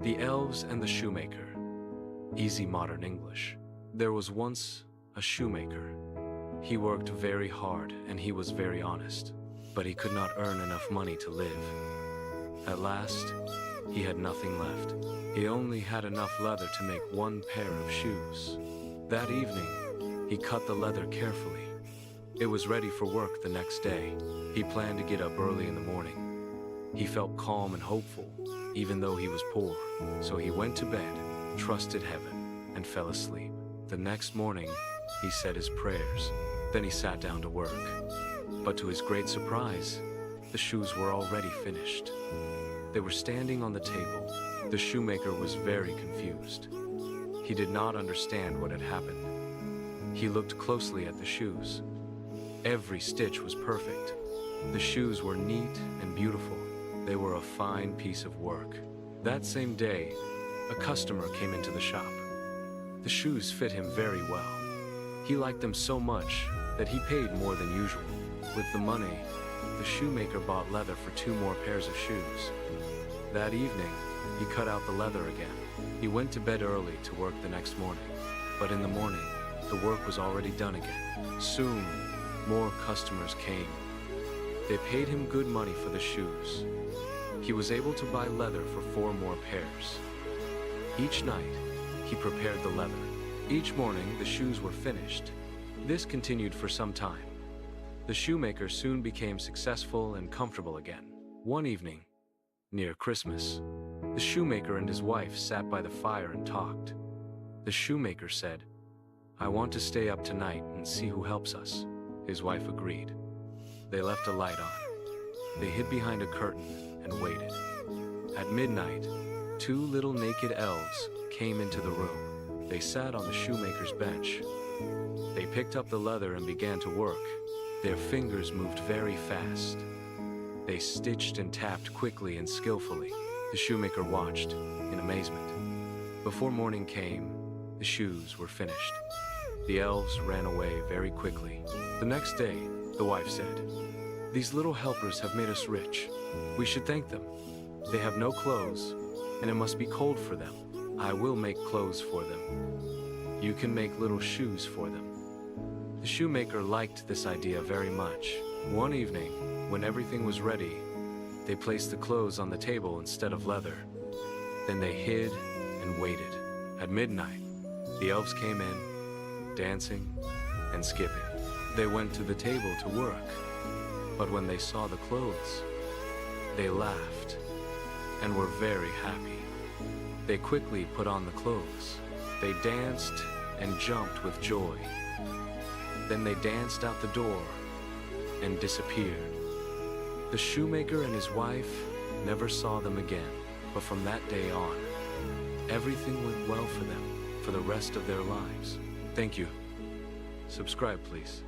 The Elves and the Shoemaker. Easy modern English. There was once a shoemaker. He worked very hard and he was very honest, but he could not earn enough money to live. At last, he had nothing left. He only had enough leather to make one pair of shoes. That evening, he cut the leather carefully. It was ready for work the next day. He planned to get up early in the morning. He felt calm and hopeful, even though he was poor. So he went to bed, trusted heaven, and fell asleep. The next morning, he said his prayers. Then he sat down to work. But to his great surprise, the shoes were already finished. They were standing on the table. The shoemaker was very confused. He did not understand what had happened. He looked closely at the shoes. Every stitch was perfect. The shoes were neat and beautiful. They were a fine piece of work. That same day, a customer came into the shop. The shoes fit him very well. He liked them so much that he paid more than usual. With the money, the shoemaker bought leather for 2 more pairs of shoes. That evening, he cut out the leather again. He went to bed early to work the next morning. But in the morning, the work was already done again. Soon, more customers came. They paid him good money for the shoes. He was able to buy leather for 4 more pairs. Each night, he prepared the leather. Each morning, the shoes were finished. This continued for some time. The shoemaker soon became successful and comfortable again. One evening, near Christmas, the shoemaker and his wife sat by the fire and talked. The shoemaker said, "I want to stay up tonight and see who helps us." His wife agreed. They left a light on. They hid behind a curtain and waited. At midnight, 2 little naked elves came into the room. They sat on the shoemaker's bench. They picked up the leather and began to work. Their fingers moved very fast. They stitched and tapped quickly and skillfully. The shoemaker watched in amazement. Before morning came, the shoes were finished. The elves ran away very quickly. The next day, the wife said, "These little helpers have made us rich. We should thank them. They have no clothes, and it must be cold for them. I will make clothes for them. You can make little shoes for them." The shoemaker liked this idea very much. One evening, when everything was ready, they placed the clothes on the table instead of leather. Then they hid and waited. At midnight, the elves came in, dancing and skipping. They went to the table to work, but when they saw the clothes, they laughed and were very happy. They quickly put on the clothes. They danced and jumped with joy. Then they danced out the door and disappeared. The shoemaker and his wife never saw them again, but from that day on, everything went well for them for the rest of their lives. Thank you. Subscribe, please.